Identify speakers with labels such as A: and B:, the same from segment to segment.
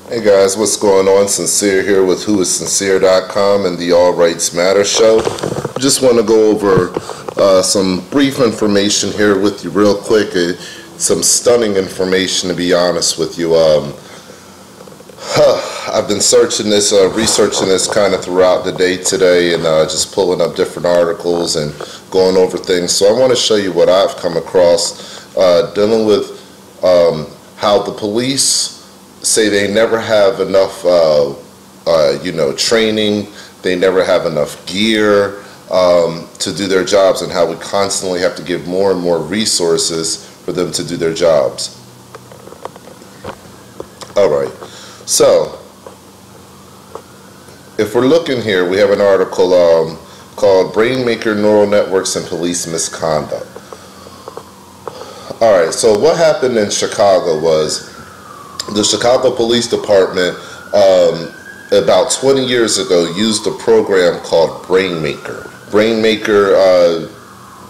A: Hey guys, what's going on? Sincere here with whoissincere.com and the All Rights Matter show. Just want to go over some brief information here with you real quick. Some stunning information, to be honest with you. I've been searching this, researching this kind of throughout the day today, and just pulling up different articles and going over things. So I want to show you what I've come across dealing with how the police say they never have enough, training. They never have enough gear to do their jobs, and how we constantly have to give more and more resources for them to do their jobs. All right. So, if we're looking here, we have an article called Rainmaker Neural Networks and Police Misconduct. All right. So what happened in Chicago was, the Chicago Police Department about 20 years ago used a program called Rainmaker. Rainmaker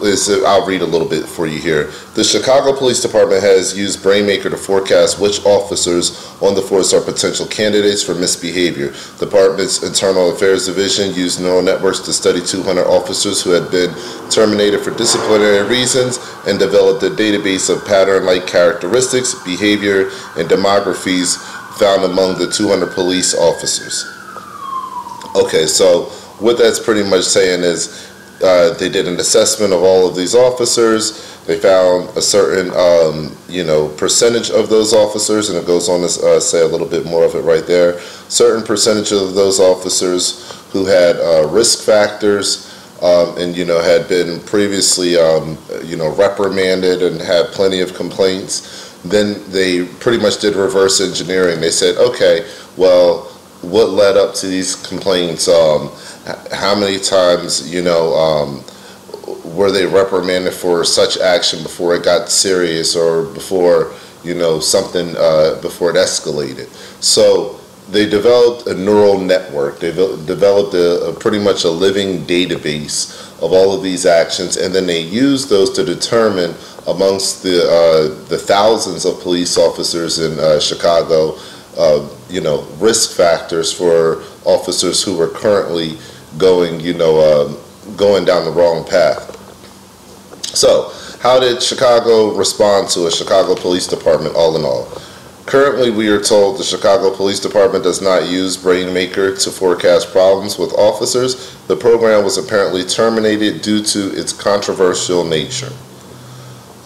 A: I'll read a little bit for you here. The Chicago Police Department has used Rainmaker to forecast which officers on the force are potential candidates for misbehavior. The department's Internal Affairs Division used neural networks to study 200 officers who had been terminated for disciplinary reasons and developed a database of pattern-like characteristics, behavior, and demographies found among the 200 police officers. Okay, so what that's pretty much saying is they did an assessment of all of these officers. They found a certain, percentage of those officers, and it goes on to say a little bit more of it right there. Certain percentage of those officers who had risk factors and, had been previously, reprimanded and had plenty of complaints. Then they pretty much did reverse engineering. They said, okay, well, what led up to these complaints? How many times, were they reprimanded for such action before it got serious, or before, before it escalated? So they developed a neural network. They developed pretty much a living database of all of these actions, and then they used those to determine amongst the thousands of police officers in Chicago, risk factors for officers who were currently going down the wrong path. So, how did Chicago respond to a Chicago Police Department all in all? Currently, we are told the Chicago Police Department does not use Rainmaker to forecast problems with officers. The program was apparently terminated due to its controversial nature.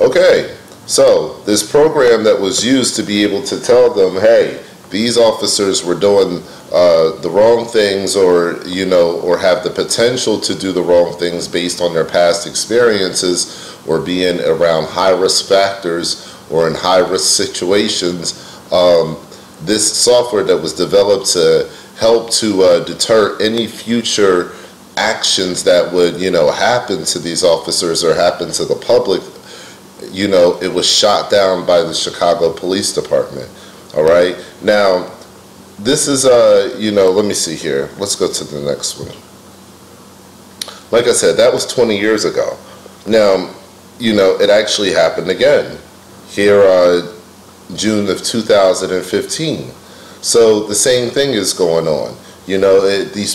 A: Okay, so this program that was used to be able to tell them, hey, these officers were doing the wrong things, or have the potential to do the wrong things based on their past experiences, or being around high-risk factors or in high-risk situations. This software that was developed to help to deter any future actions that would happen to these officers or happen to the public, it was shot down by the Chicago Police Department. All right, now this is let me see here. Let's go to the next one. Like I said, that was 20 years ago. Now, it actually happened again here June of 2015. So the same thing is going on. These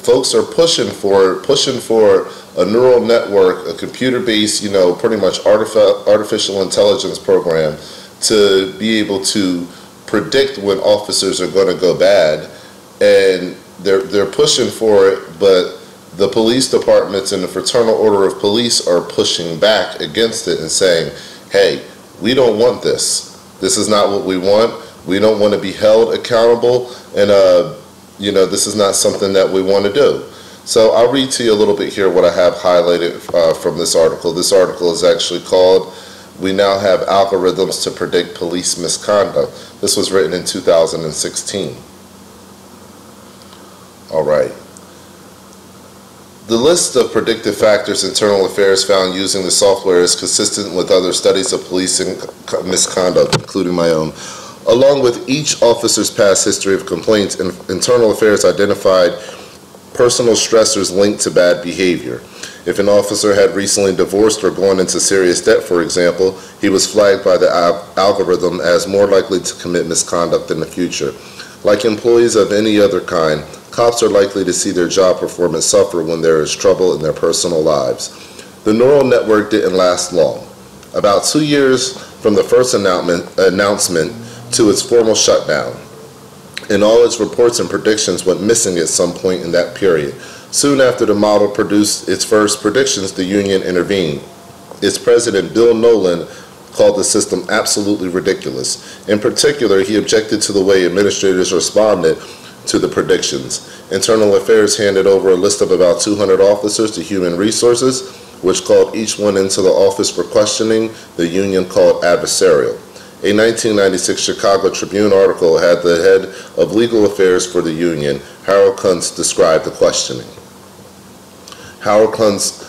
A: folks are pushing for a neural network, a computer-based, pretty much artificial intelligence program to be able to predict when officers are going to go bad, and they're pushing for it, but the police departments and the Fraternal Order of Police are pushing back against it and saying, hey, we don't want this. This is not what we want. We don't want to be held accountable, and this is not something that we want to do. So I'll read to you a little bit here what I have highlighted from this article. This article is actually called "We Now Have Algorithms to Predict Police Misconduct." This was written in 2016. All right. The list of predictive factors internal affairs found using the software is consistent with other studies of policing misconduct, including my own. Along with each officer's past history of complaints, internal affairs identified personal stressors linked to bad behavior. If an officer had recently divorced or gone into serious debt, for example, he was flagged by the algorithm as more likely to commit misconduct in the future. Like employees of any other kind, cops are likely to see their job performance suffer when there is trouble in their personal lives. The neural network didn't last long. About 2 years from the first announcement to its formal shutdown, and all its reports and predictions went missing at some point in that period. Soon after the model produced its first predictions, the union intervened. Its president, Bill Nolan, called the system absolutely ridiculous. In particular, he objected to the way administrators responded to the predictions. Internal Affairs handed over a list of about 200 officers to Human Resources, which called each one into the office for questioning. The union called adversarial. A 1996 Chicago Tribune article had the head of legal affairs for the union, Harold Kuntz, describe the questioning. Harold Kuntz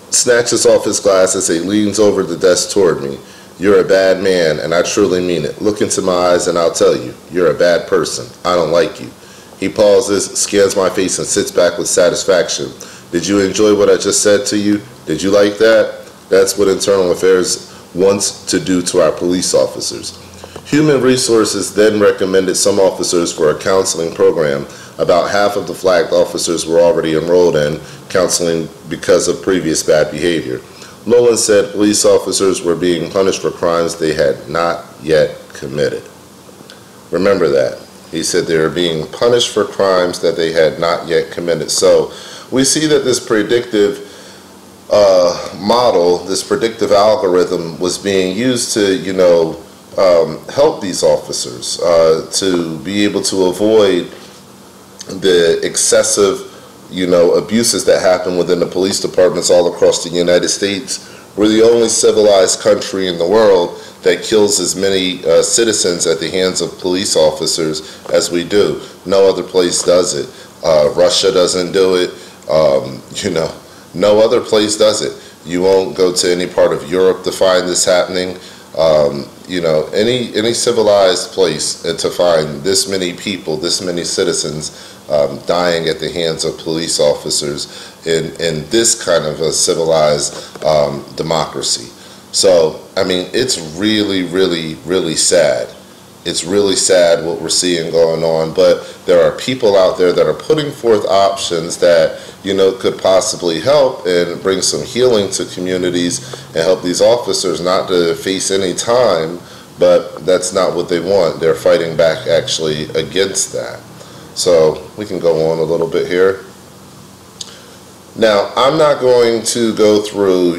A: snatches off his glasses and leans over the desk toward me. "You're a bad man, and I truly mean it. Look into my eyes and I'll tell you, you're a bad person. I don't like you." He pauses, scans my face, and sits back with satisfaction. "Did you enjoy what I just said to you? Did you like that?" That's what Internal Affairs wants to do to our police officers. Human Resources then recommended some officers for a counseling program. About half of the flagged officers were already enrolled in counseling because of previous bad behavior. Nolan said police officers were being punished for crimes they had not yet committed. Remember that. He said they were being punished for crimes that they had not yet committed. So we see that this predictive model, this predictive algorithm was being used to, help these officers to be able to avoid the excessive, abuses that happen within the police departments all across the United States. We're the only civilized country in the world that kills as many citizens at the hands of police officers as we do. No other place does it. Russia doesn't do it. No other place does it. You won't go to any part of Europe to find this happening. Any civilized place to find this many people, this many citizens dying at the hands of police officers in this kind of a civilized democracy. So, I mean, it's really, really, really sad. It's really sad what we're seeing going on, but there are people out there that are putting forth options that, could possibly help and bring some healing to communities and help these officers not to face any time, but that's not what they want. They're fighting back actually against that. So we can go on a little bit here. Now, I'm not going to go through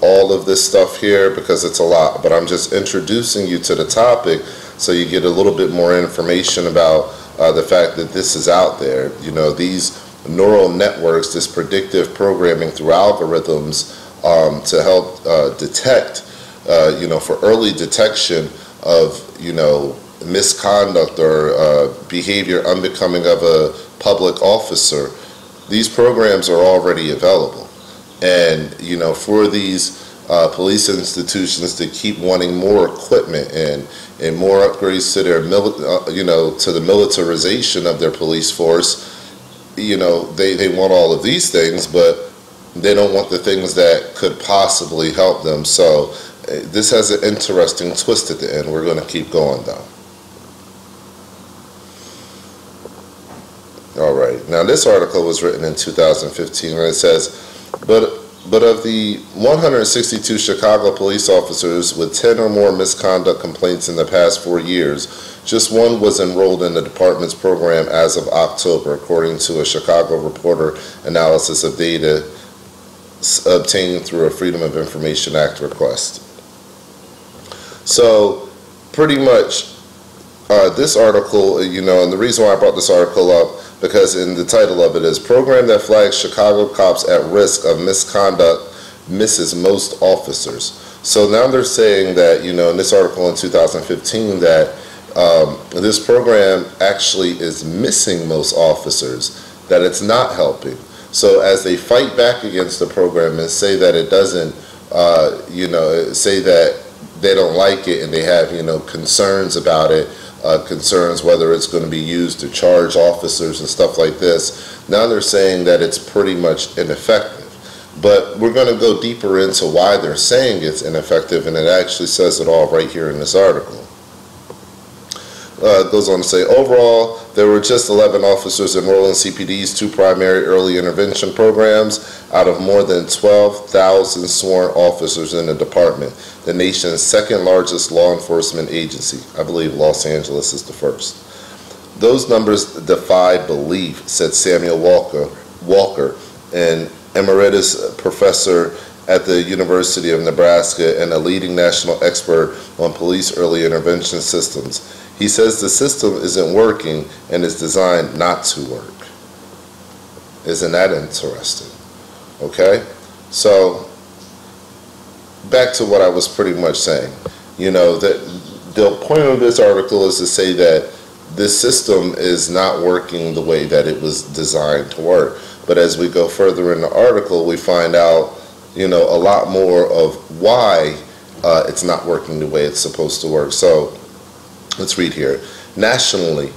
A: all of this stuff here because it's a lot, but I'm just introducing you to the topic so you get a little bit more information about the fact that this is out there. These neural networks, this predictive programming through algorithms to help detect, for early detection of, misconduct or behavior unbecoming of a public officer. These programs are already available. And, for these police institutions to keep wanting more equipment and more upgrades to their, to the militarization of their police force, they want all of these things, but they don't want the things that could possibly help them. So this has an interesting twist at the end. We're going to keep going, though. All right. Now, this article was written in 2015, and it says, But of the 162 Chicago police officers with 10 or more misconduct complaints in the past 4 years, just one was enrolled in the department's program as of October, according to a Chicago Reporter analysis of data obtained through a Freedom of Information Act request. So, pretty much, this article, and the reason why I brought this article up, because in the title of it is Program That Flags Chicago Cops at Risk of Misconduct Misses Most Officers. So now they're saying that, in this article in 2015, that this program actually is missing most officers, that it's not helping. So as they fight back against the program and say that it doesn't, say that they don't like it and they have, concerns about it, concerns whether it's going to be used to charge officers and stuff like this. Now they're saying that it's pretty much ineffective. But we're going to go deeper into why they're saying it's ineffective, and it actually says it all right here in this article. It goes on to say, overall, there were just 11 officers enrolled in CPD's 2 primary early intervention programs out of more than 12,000 sworn officers in the department, the nation's second largest law enforcement agency. I believe Los Angeles is the first. Those numbers defy belief, said Samuel Walker, an emeritus professor at the University of Nebraska and a leading national expert on police early intervention systems. He says the system isn't working and is designed not to work. Isn't that interesting? Okay? So, back to what I was pretty much saying. You know, that the point of this article is to say that this system is not working the way that it was designed to work. But as we go further in the article, we find out, you know, a lot more of why it's not working the way it's supposed to work. So, let's read here. Nationally,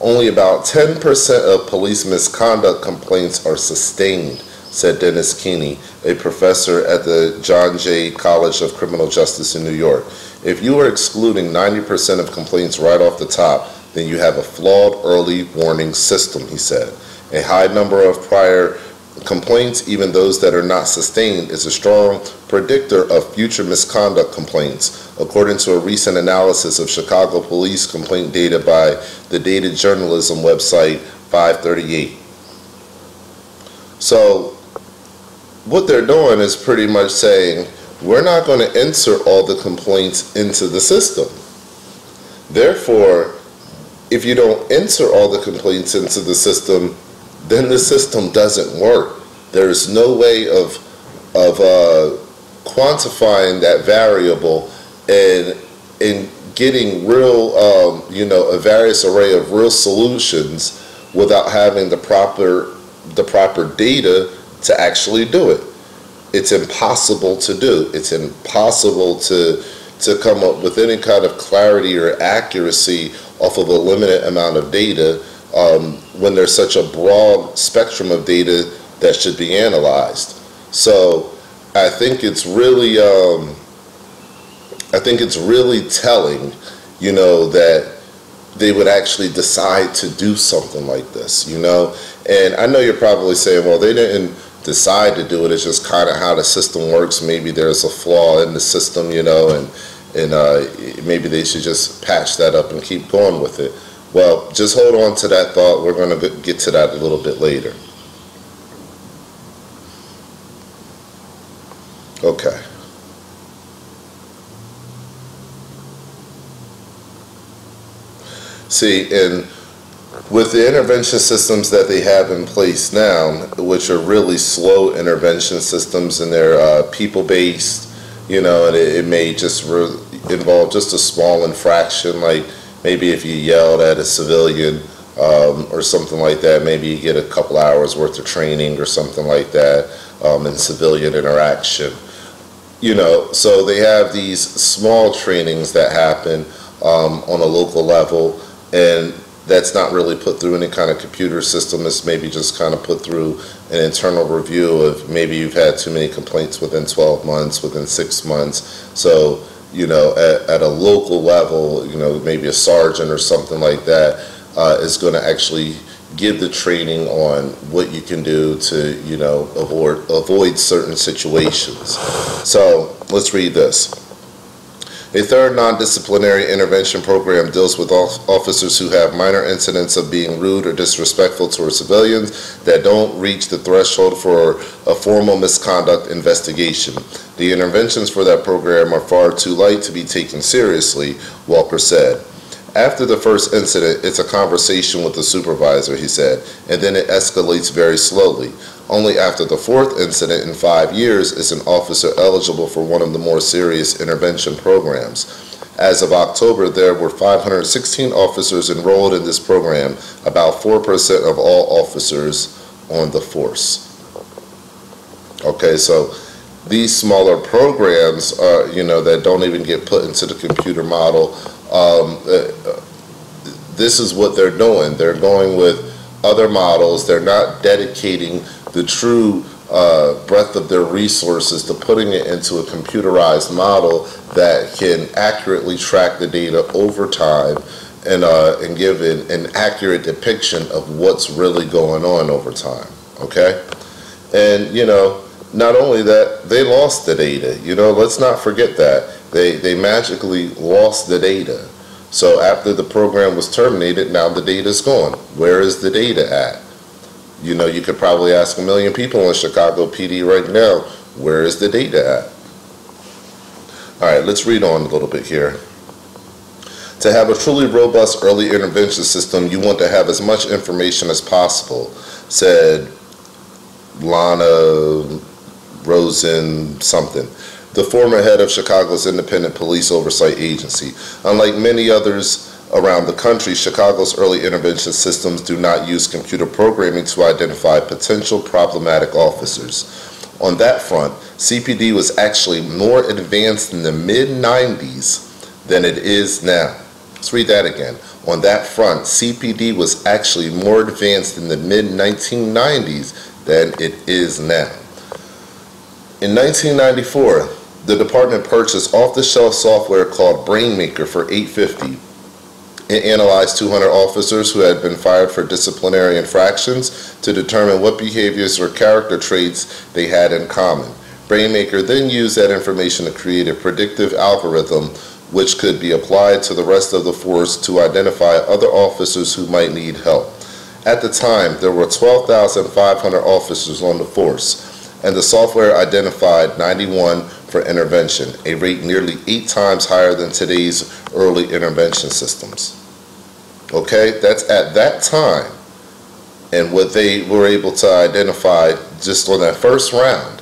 A: only about 10% of police misconduct complaints are sustained, said Dennis Keeney, a professor at the John Jay College of Criminal Justice in New York. If you are excluding 90% of complaints right off the top, then you have a flawed early warning system, he said. A high number of prior complaints, even those that are not sustained, is a strong predictor of future misconduct complaints, according to a recent analysis of Chicago police complaint data by the data journalism website 538. So what they're doing is pretty much saying, we're not going to insert all the complaints into the system. Therefore, if you don't insert all the complaints into the system, then the system doesn't work. There's no way of quantifying that variable and getting real, you know, a various array of real solutions without having the proper data to actually do it. It's impossible to do. It's impossible to come up with any kind of clarity or accuracy off of a limited amount of data when there's such a broad spectrum of data that should be analyzed. So I think it's really telling, you know, that they would actually decide to do something like this, you know. And I know you're probably saying, well, they didn't decide to do it, it's just kind of how the system works. Maybe there's a flaw in the system, you know, and maybe they should just patch that up and keep going with it. Well, just hold on to that thought. We're going to get to that a little bit later. Okay. See, and with the intervention systems that they have in place now, which are really slow intervention systems, and they're people-based, you know, and it may just involve just a small infraction, like maybe if you yelled at a civilian or something like that, maybe you get a couple hours worth of training or something like that in civilian interaction. You know, so they have these small trainings that happen on a local level, and that's not really put through any kind of computer system. It's maybe just kind of put through an internal review of maybe you've had too many complaints within 12 months, within 6 months. So, you know, at a local level, you know, maybe a sergeant or something like that is going to actually give the training on what you can do to, you know, avoid certain situations. So let's read this. A third non-disciplinary intervention program deals with officers who have minor incidents of being rude or disrespectful towards civilians that don't reach the threshold for a formal misconduct investigation. The interventions for that program are far too light to be taken seriously, Walker said. After the first incident, it's a conversation with the supervisor, he said, and then it escalates very slowly. Only after the fourth incident in 5 years is an officer eligible for one of the more serious intervention programs. As of October, there were 516 officers enrolled in this program, about 4% of all officers on the force. Okay, so these smaller programs, you know, that don't even get put into the computer model, this is what they're doing. They're going with other models. They're not dedicating the true breadth of their resources to putting it into a computerized model that can accurately track the data over time and give an accurate depiction of what's really going on over time. Okay? And, you know, not only that, they lost the data. You know, let's not forget that. They magically lost the data. So after the program was terminated, now the data's gone. Where is the data at? You know, you could probably ask a million people in Chicago PD right now, where is the data at? All right, let's read on a little bit here. To have a truly robust early intervention system, you want to have as much information as possible, said Lana Rosen something, the former head of Chicago's Independent Police Oversight Agency. Unlike many others around the country, Chicago's early intervention systems do not use computer programming to identify potential problematic officers. On that front, CPD was actually more advanced in the mid-90s than it is now. Let's read that again. On that front, CPD was actually more advanced in the mid-1990s than it is now. In 1994, the department purchased off-the-shelf software called Rainmaker for $850. It analyzed 200 officers who had been fired for disciplinary infractions to determine what behaviors or character traits they had in common. Rainmaker then used that information to create a predictive algorithm which could be applied to the rest of the force to identify other officers who might need help. At the time, there were 12,500 officers on the force, and the software identified 91 for intervention, a rate nearly 8 times higher than today's early intervention systems. Okay, that's at that time, and what they were able to identify just on that first round,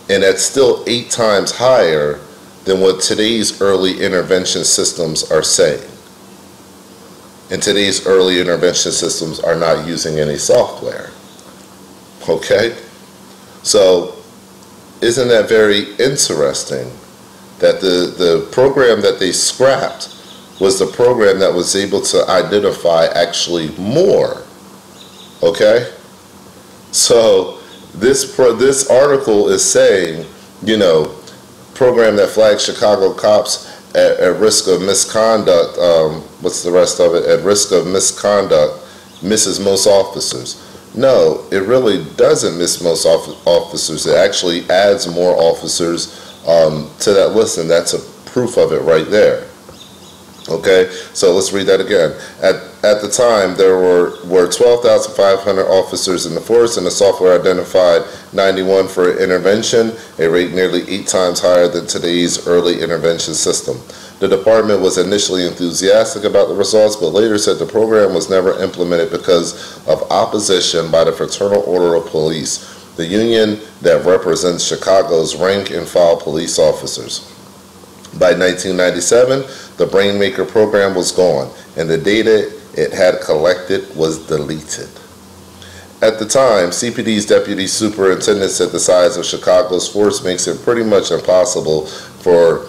A: and that's still 8 times higher than what today's early intervention systems are saying. And today's early intervention systems are not using any software. Okay? So, isn't that very interesting that the program that they scrapped was the program that was able to identify actually more? Okay? So, this article is saying, you know, program that flags Chicago cops at risk of misconduct, what's the rest of it? At risk of misconduct, misses most officers. No, it really doesn't miss most officers. It actually adds more officers to that list, and that's a proof of it right there. Okay, so let's read that again. At the time, there were 12,500 officers in the force, and the software identified 91 for intervention, a rate nearly 8 times higher than today's early intervention system. The department was initially enthusiastic about the results, but later said the program was never implemented because of opposition by the Fraternal Order of Police, the union that represents Chicago's rank-and-file police officers. By 1997, the Rainmaker program was gone, and the data it had collected was deleted. At the time, CPD's deputy superintendent said the size of Chicago's force makes it pretty much impossible for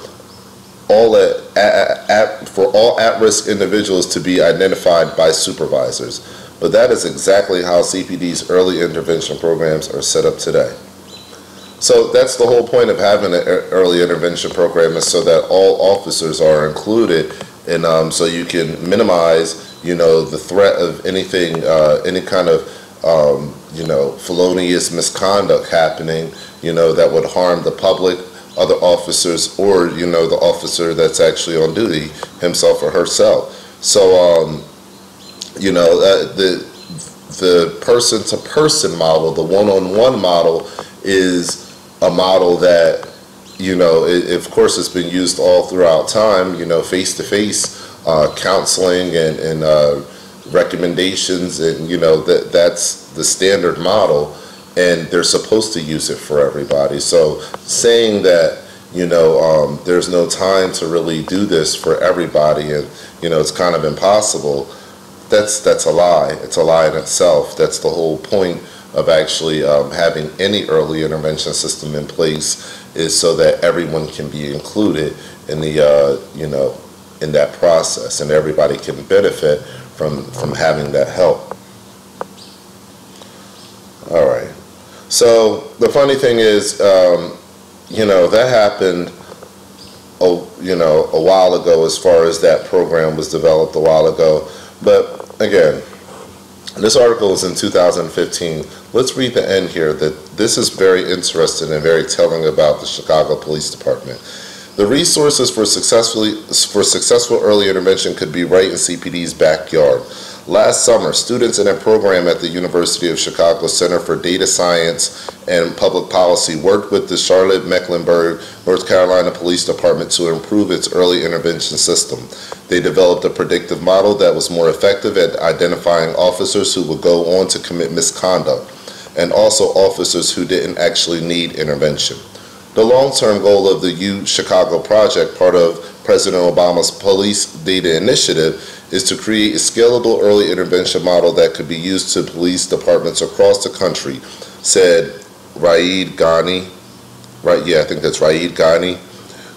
A: all at-risk individuals to be identified by supervisors. But that is exactly how CPD's early intervention programs are set up today. So that's the whole point of having an early intervention program, is so that all officers are included, and so you can minimize, you know, the threat of anything, any kind of, you know, felonious misconduct happening, you know, that would harm the public, other officers, or, you know, the officer that's actually on duty, himself or herself. So, you know, the person-to-person model, the one-on-one model, is a model that, you know, of course it's been used all throughout time, you know, face-to-face counseling and recommendations, and, you know, that's the standard model, and they're supposed to use it for everybody. So saying that, you know, there's no time to really do this for everybody, and, you know, it's kind of impossible, that's a lie. It's a lie in itself. That's the whole point of actually having any early intervention system in place, is so that everyone can be included in the, you know, in that process, and everybody can benefit from having that help. All right. So the funny thing is, that happened, a while ago, as far as that program was developed a while ago. But again, this article is in 2015. Let's read the end here. That this is very interesting and very telling about the Chicago Police Department. The resources for successful early intervention could be right in CPD's backyard. Last summer, students in a program at the University of Chicago Center for Data Science and Public Policy worked with the Charlotte-Mecklenburg, North Carolina Police Department to improve its early intervention system. They developed a predictive model that was more effective at identifying officers who would go on to commit misconduct, and also officers who didn't actually need intervention. The long-term goal of the U-Chicago project, part of President Obama's Police Data Initiative, is to create a scalable early intervention model that could be used to police departments across the country, said Raid Ghani,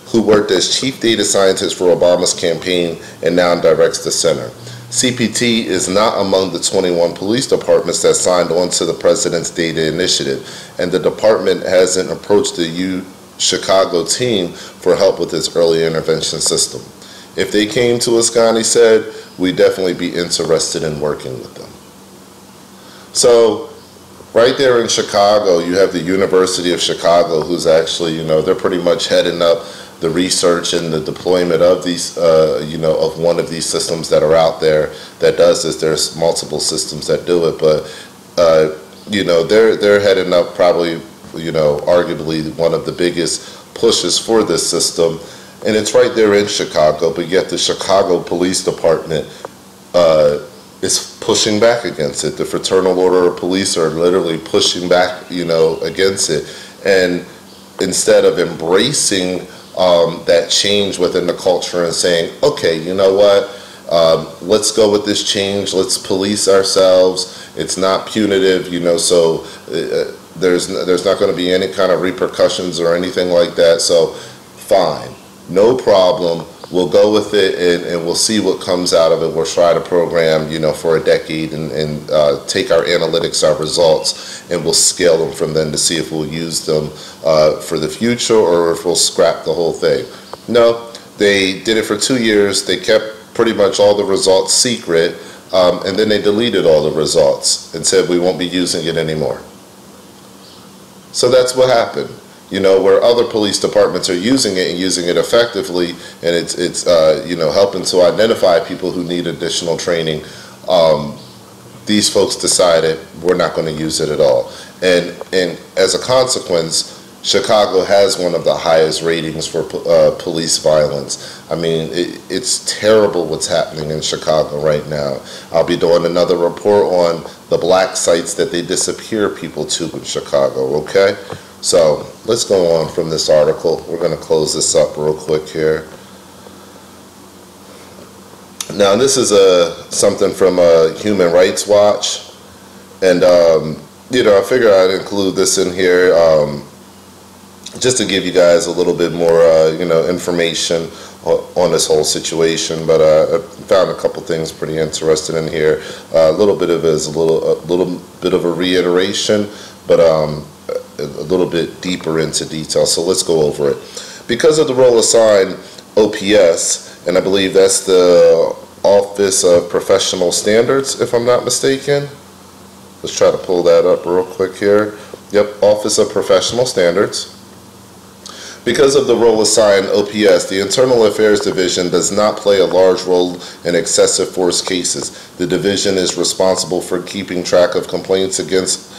A: who worked as chief data scientist for Obama's campaign and now directs the center. CPT is not among the 21 police departments that signed on to the President's Data Initiative, and the department hasn't approached the U-Chicago team for help with its early intervention system. If they came to us, Ghani said, we'd definitely be interested in working with them. So, right there in Chicago, you have the University of Chicago, who's actually, they're pretty much heading up the research and the deployment of these, of one of these systems that are out there that does this. There's multiple systems that do it, but, they're heading up probably, arguably one of the biggest pushes for this system. And it's right there in Chicago, but yet the Chicago Police Department is pushing back against it. The Fraternal Order of Police are literally pushing back, against it. And instead of embracing that change within the culture and saying, okay, you know what, let's go with this change, let's police ourselves, it's not punitive, so there's not going to be any kind of repercussions or anything like that, so fine. No problem. We'll go with it, and we'll see what comes out of it. We'll try to program, for a decade and take our analytics, our results, and we'll scale them from then to see if we'll use them for the future or if we'll scrap the whole thing. No, they did it for 2 years. They kept pretty much all the results secret, and then they deleted all the results and said we won't be using it anymore. So that's what happened. Where other police departments are using it and using it effectively, and it's helping to identify people who need additional training, these folks decided we're not going to use it at all. And as a consequence, Chicago has one of the highest ratings for police violence. I mean, it's terrible what's happening in Chicago right now. I'll be doing another report on the black sites that they disappear people to in Chicago, okay? So let's go on from this article. We're going to close this up real quick here. Now this is something from Human Rights Watch, and I figure I'd include this in here just to give you guys a little bit more information on this whole situation. But I found a couple things pretty interesting in here. A little bit of it is a little bit of a reiteration, but a little bit deeper into detail. So let's go over it. Because of the role assigned OPS, and I believe that's the Office of Professional Standards, if I'm not mistaken. Let's try to pull that up real quick here. Yep, Office of Professional Standards. Because of the role assigned OPS, the Internal Affairs Division does not play a large role in excessive force cases. The division is responsible for keeping track of complaints against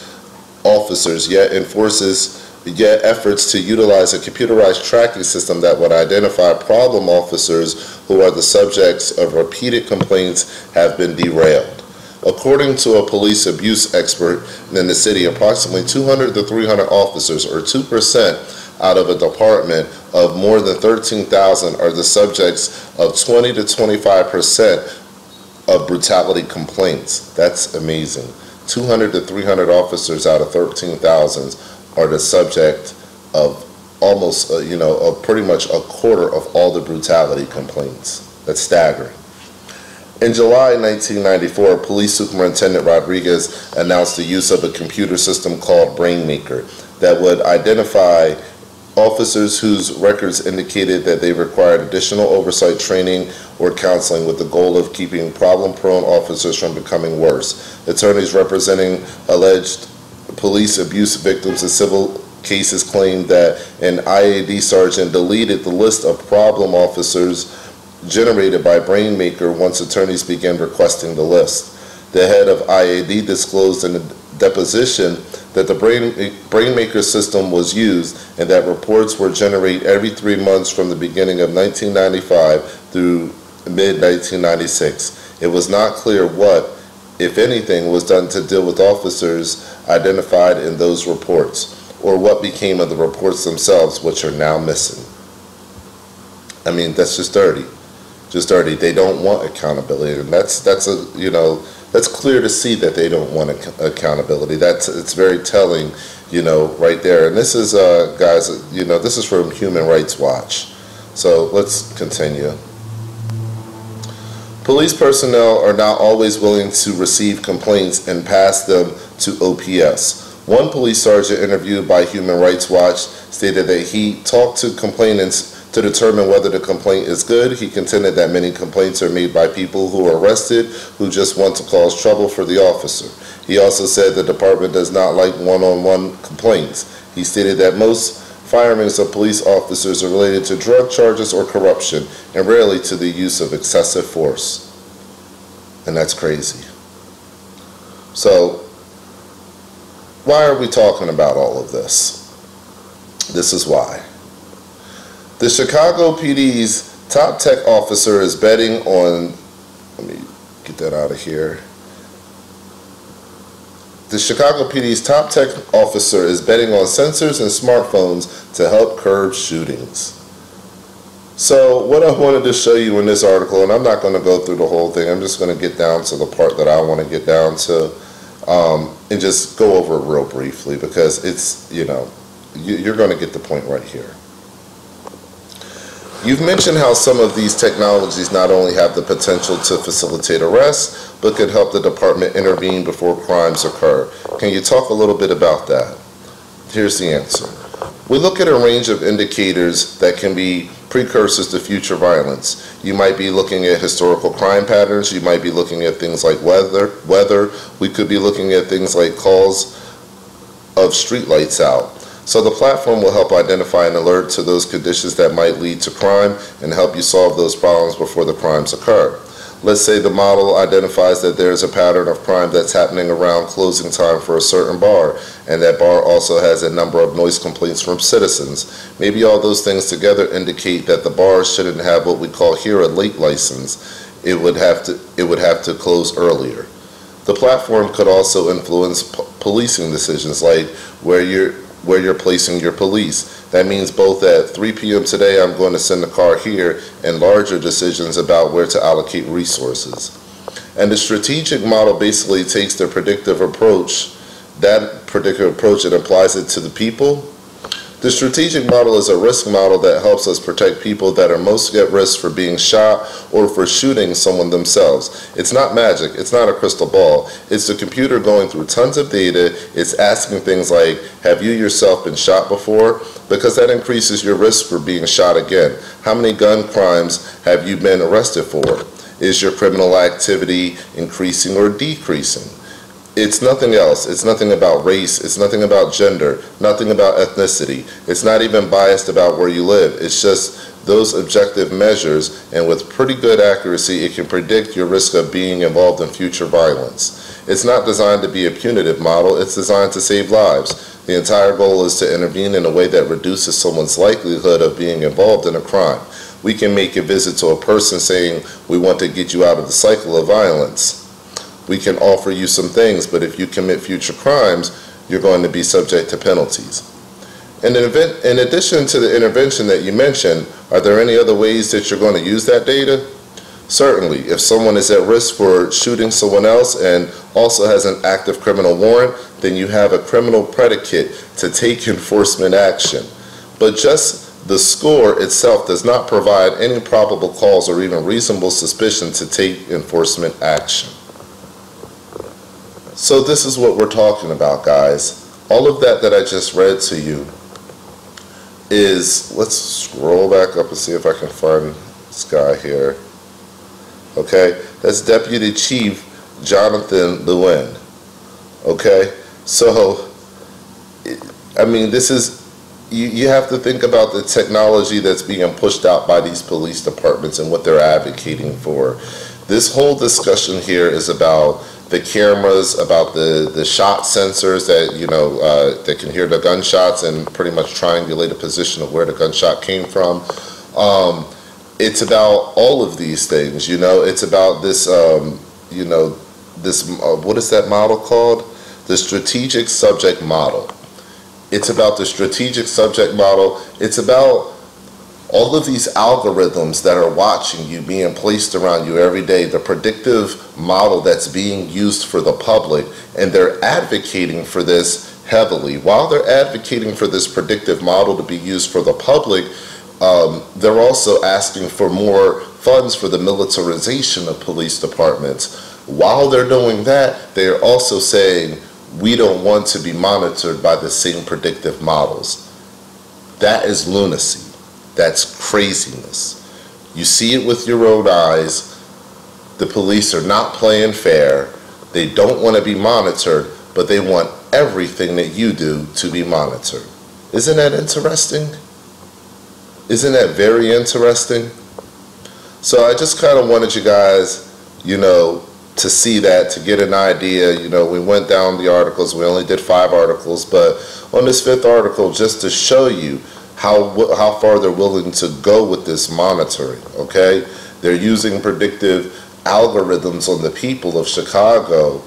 A: officers, yet efforts to utilize a computerized tracking system that would identify problem officers who are the subjects of repeated complaints have been derailed. According to a police abuse expert in the city, approximately 200 to 300 officers, or 2% out of a department of more than 13,000, are the subjects of 20 to 25% of brutality complaints. That's amazing. 200 to 300 officers out of 13,000 are the subject of almost, of pretty much a quarter of all the brutality complaints. That's staggering. In July 1994, Police Superintendent Rodriguez announced the use of a computer system called Rainmaker that would identify officers whose records indicated that they required additional oversight training or counseling with the goal of keeping problem-prone officers from becoming worse. Attorneys representing alleged police abuse victims in civil cases claimed that an IAD sergeant deleted the list of problem officers generated by Rainmaker once attorneys began requesting the list. The head of IAD disclosed in a deposition that the Rainmaker system was used and that reports were generated every 3 months from the beginning of 1995 through mid-1996. It was not clear what, if anything, was done to deal with officers identified in those reports, or what became of the reports themselves, which are now missing. I mean, that's just dirty. Just dirty. They don't want accountability, and that's clear to see that they don't want accountability. It's very telling, right there. And this is, guys, this is from Human Rights Watch. So let's continue. Police personnel are not always willing to receive complaints and pass them to OPS. One police sergeant interviewed by Human Rights Watch stated that he talked to complainants to determine whether the complaint is good. He contended that many complaints are made by people who are arrested who just want to cause trouble for the officer. He also said the department does not like one-on-one complaints. He stated that most firings of police officers are related to drug charges or corruption, and rarely to the use of excessive force. And that's crazy. So, why are we talking about all of this? This is why. The Chicago PD's top tech officer is betting on, let me get that out of here. The Chicago PD's top tech officer is betting on sensors and smartphones to help curb shootings. So what I wanted to show you in this article, and I'm not going to go through the whole thing, I'm just going to get down to the part that I want to get down to, and just go over it real briefly, because it's, you're going to get the point right here. You've mentioned how some of these technologies not only have the potential to facilitate arrests, but could help the department intervene before crimes occur. Can you talk a little bit about that? Here's the answer. We look at a range of indicators that can be precursors to future violence. You might be looking at historical crime patterns. You might be looking at things like weather. We could be looking at things like calls of streetlights out. So the platform will help identify and alert to those conditions that might lead to crime and help you solve those problems before the crimes occur. Let's say the model identifies that there's a pattern of crime that's happening around closing time for a certain bar, and that bar also has a number of noise complaints from citizens. Maybe all those things together indicate that the bar shouldn't have what we call here a late license. It would have to close earlier. The platform could also influence policing decisions, like where you're placing your police. That means both at 3 p.m. today I'm going to send the car here, and larger decisions about where to allocate resources. And the strategic model basically takes the predictive approach, and applies it to the people. The strategic model is a risk model that helps us protect people that are most at risk for being shot or for shooting someone themselves. It's not magic. It's not a crystal ball. It's the computer going through tons of data. It's asking things like, have you yourself been shot before? Because that increases your risk for being shot again. How many gun crimes have you been arrested for? Is your criminal activity increasing or decreasing? It's nothing else. It's nothing about race. It's nothing about gender. Nothing about ethnicity. It's not even biased about where you live. It's just those objective measures, and with pretty good accuracy, it can predict your risk of being involved in future violence. It's not designed to be a punitive model. It's designed to save lives. The entire goal is to intervene in a way that reduces someone's likelihood of being involved in a crime. We can make a visit to a person saying, we want to get you out of the cycle of violence. We can offer you some things, but if you commit future crimes, you're going to be subject to penalties. And in addition to the intervention that you mentioned, are there any other ways that you're going to use that data? Certainly. If someone is at risk for shooting someone else and also has an active criminal warrant, then you have a criminal predicate to take enforcement action. But just The score itself does not provide any probable cause or even reasonable suspicion to take enforcement action. So this is what we're talking about, guys. All of that I just read to you is, let's scroll back up and see if I can find this guy here. Okay, that's Deputy Chief Jonathan Lewin. Okay, so I mean, this is, you have to think about the technology that's being pushed out by these police departments and what they're advocating for. This whole discussion here is about the cameras, about the shot sensors that, you know, that can hear the gunshots and pretty much triangulate a position of where the gunshot came from. It's about all of these things, you know. It's about this, you know, this, what is that model called? The strategic subject model. It's about the strategic subject model. It's about all of these algorithms that are watching you, being placed around you every day, the predictive model that's being used for the public, and they're advocating for this heavily. While they're advocating for this predictive model to be used for the public, they're also asking for more funds for the militarization of police departments. While they're doing that, they're also saying, we don't want to be monitored by the same predictive models. That is lunacy. That's craziness. You see it with your own eyes. The police are not playing fair. They don't want to be monitored, but they want everything that you do to be monitored. Isn't that interesting? Isn't that very interesting? So I just kind of wanted you guys, you know, to see that, to get an idea. You know, we went down the articles. We only did 5 articles, but on this 5th article, just to show you how far they're willing to go with this monitoring, okay? They're using predictive algorithms on the people of Chicago,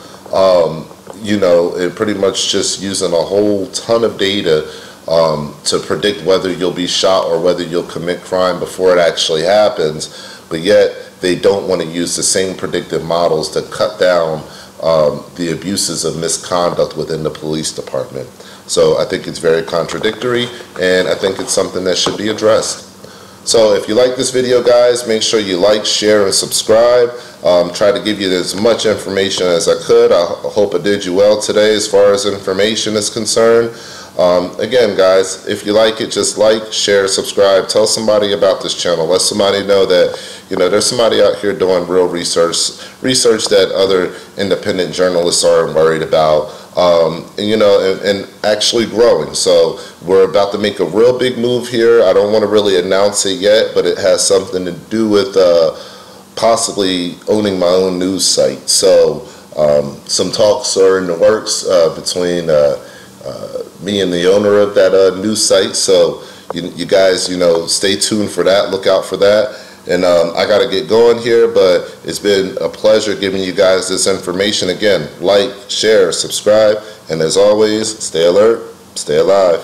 A: you know, and pretty much just using a whole ton of data to predict whether you'll be shot or whether you'll commit crime before it actually happens. But yet they don't want to use the same predictive models to cut down the abuses of misconduct within the police department. So I think it's very contradictory, and I think it's something that should be addressed. So if you like this video, guys, make sure you like, share, and subscribe. Try to give you as much information as I could. I hope I did you well today as far as information is concerned. Again, guys, if you like it, just like, share, subscribe. Tell somebody about this channel. Let somebody know that, you know, there's somebody out here doing real research that other independent journalists aren't worried about. And, you know, and actually growing. So we're about to make a real big move here. I don't want to really announce it yet, but it has something to do with possibly owning my own news site. So some talks are in the works between me and the owner of that news site. So you guys, you know, stay tuned for that. Look out for that. And I got to get going here, but it's been a pleasure giving you guys this information. Again, like, share, subscribe, and as always, stay alert, stay alive.